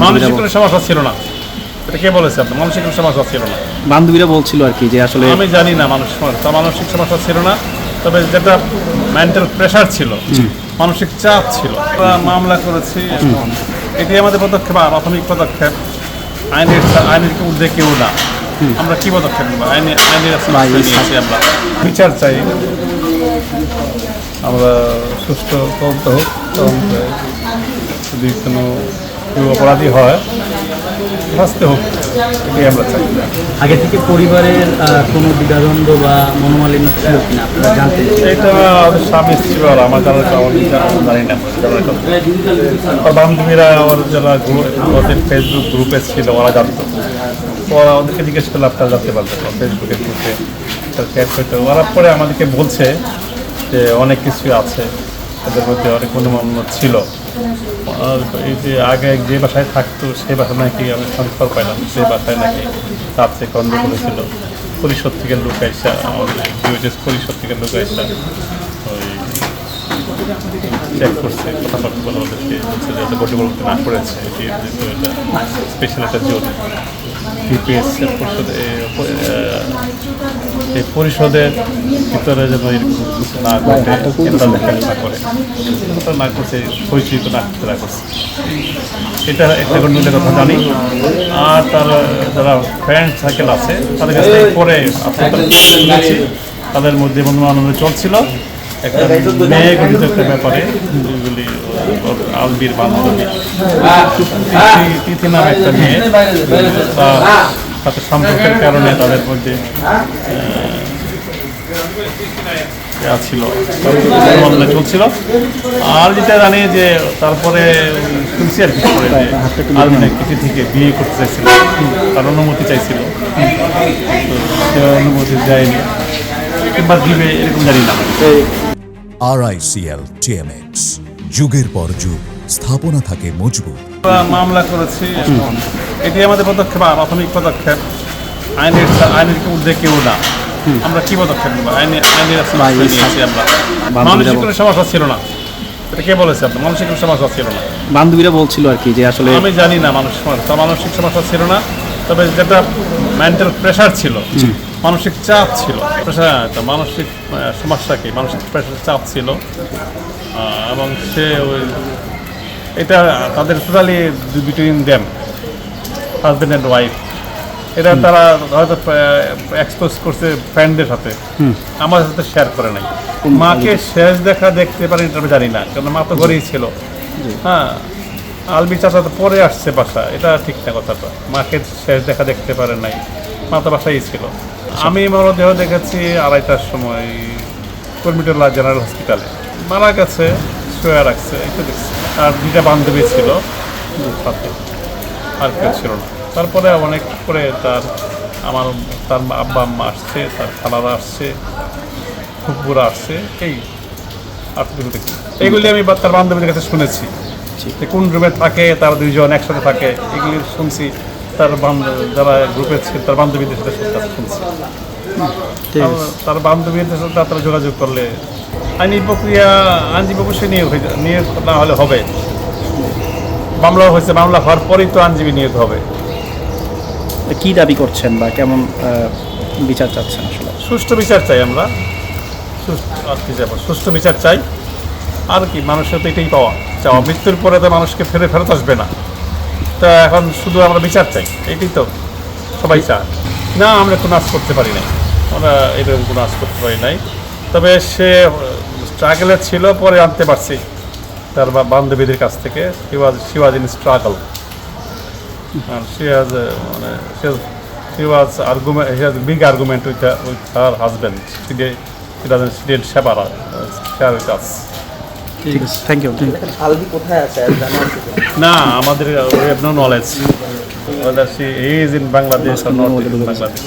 মানসিক কোনো সমস্যা ছিল না। এটা কে বলেছে আপনার? মানসিক কোনো সমস্যা ছিল না। বান্ধবীরা বলছিল আর কি যে আসলে আমি জানি না মানসিক সমস্যা ছিল না, তবে যেটা মেন্টাল প্রেশার ছিল, মানসিক চাপ ছিল। আমরা মামলা করেছি, এটি আমাদের পদক্ষেপ, প্রাথমিক পদক্ষেপ। আইনের ঊর্ধ্বে কেউ না। আমরা কি পদক্ষেপ নেব? আইনের নিয়েছি আমরা। বিচার চাই, আমরা সুষ্ঠু তদন্ত হোক, তদন্তে যদি কোনো কেউ অপরাধী হয় শাস্তি হোক, এটাই আমরা চাই। আগে থেকে পরিবারের কোনো দ্বিধাদ্বন্দ্ব বা মনোমালিন্য ছিল কিনা আপনারা জানতেন? এটা স্বামী স্ত্রী আর আমার জানার জানি না। আমার বান্ধবীরা আমার যারা ওদের ফেসবুক গ্রুপে ছিল ওরা জানতো, ওরা ওদেরকে জিজ্ঞেস করলে আপনারা জানতে পারবেন। ফেসবুকের গ্রুপে শেয়ার করতে ওরা পরে আমাদেরকে বলছে যে অনেক কিছু আছে, এদের মধ্যে অনেক অনুমান্য ছিল। আর এই যে আগে যে বাসায় থাকতো সেই বাসায় নাকি আমি সংস্কার পাইলাম, সেই বাসায় নাকি তার থেকে গণ্ডগোল হয়েছিল। পরিষদ থেকে লোক আইসা, পরিষদ থেকে লোক আইসা ওই চেক করছে, কথাবার্তা বলে ওদেরকে বলছে যে এত গণ্ডগোল না করেছে, যেহেতু এটা স্পেশাল একটা জোন বিপিএস এই পরিষদের ভিতরে যেন এরকম কিছু না ঘটে, না করে না করছে, হয়েছি তো না করতে না করছে। এটা একটা গণ্ডগোলের কথা জানি। আর তার যারা ফ্রেন্ড সার্কেল আছে তাদের কাছ থেকে পরে শুনেছি তাদের মধ্যে মনোমালিন্য চলছিল। একটা মেয়ে গঠিত একটা ব্যাপারে, যেগুলি আলবির বান্ধবী তিথি নামে একটা মেয়ে, তাদের সম্পর্কের কারণে তাদের মধ্যে ছিল, চলছিল। আর যেটা জানি যে তারপরে শুনছি আর কিছু করে আলবিনা কিছু থেকে বিয়ে করতে চাইছিল, তার অনুমতি চাইছিল, তো সে অনুমতি দেয়নি কিংবা দিবে এরকম জানি না। RICL TMX, যুগের পর যুগ স্থাপনা থাকে মজবুত। মামলা করেছি, এটি আমাদের পদক্ষেপ, প্রাথমিক পদক্ষেপ। আইনের ঊর্ধ্বে কেউ না। আমরা কি পদক্ষেপ নেব? আইনের নিয়েছি আমরা। মানসিক কোনো সমস্যা ছিল না। এটা কে বলেছে আপনার? মানসিক কোনো সমস্যা ছিল না। বান্ধবীরা বলছিল আর কি যে আসলে আমি জানি না মানসিক সমস্যা ছিল না, তবে যেটা মেন্টাল প্রেশার ছিল, মানসিক চাপ ছিল। মানসিক সমস্যা কি, মানসিক প্রেশার চাপ ছিল। এবং সে ওই এটা তাদের totally between them, husband and wife. এটা তারা হয়তো এক্সপোজ করছে ফ্রেন্ডদের সাথে, আমার সাথে শেয়ার করে নাই। মাকে শেষ দেখতে পারেন এটা আমি জানি না, কারণ মা তো ঘরেই ছিল। হ্যাঁ, আলবি চাচা তো পরে আসছে বাসা, এটা ঠিক না কথাটা। মাকে শেষ দেখতে পারে নাই, মা তো বাসাই ছিল। আমি মরদেহ দেখেছি 2:30টার সময় কর্মিটোলা জেনারেল হসপিটালে, মারা গেছে, শুয়ে রাখছে, এটা দেখছি। আর 2টা বান্ধবী ছিল সাথে, আর কেউ ছিল না। তারপরে অনেক পরে তার আব্বা আম্মা আসছে, তার খালারা আসছে, ফুপুরা আসছে, এই আর দেখছি। এইগুলি আমি তার বান্ধবীদের কাছে শুনেছি, কোন রুমে থাকে, তারা 2জন একসাথে থাকে, এগুলি শুনছি। তার যারা গ্রুপে ছিল তার বান্ধবীদের সাথে শুনছি। তার বান্ধবীদের সাথে তারা যোগাযোগ করলে আইনি প্রক্রিয়া, আইনজীবী অবশ্যই নিয়োগ না হলে হবে। মামলা হয়েছে, মামলা হওয়ার পরেই তো আইনজীবী নিয়োগ হবে। কি দাবি করছেন বা কেমন বিচার চাচ্ছেন? আসলে সুষ্ঠু বিচার চাই আমরা, সুষ্ঠু বিচার চাই। আর কি, মানুষের তো এটাই চাওয়া। মৃত্যুর পরে তো মানুষকে ফেরত আসবে না, তা এখন শুধু আমরা বিচার চাই, এটাই তো সবাই চায় না। আমরা কোনো আজ করতে পারি নাই, আমরা এরকম কোনো আজ করতে পারি নাই। তবে সে স্ট্রাগলে ছিল, পরে আনতে পারছি তার বান্ধবীদের কাছ থেকে। she was in struggle and he has big argument with her husband. She didn't share with us. ঠিক আছে, থ্যাংক ইউ। আলবি কোথায় আছে জানেন? না, আমাদের we have no knowledge whether he is in Bangladesh or not in Bangladesh.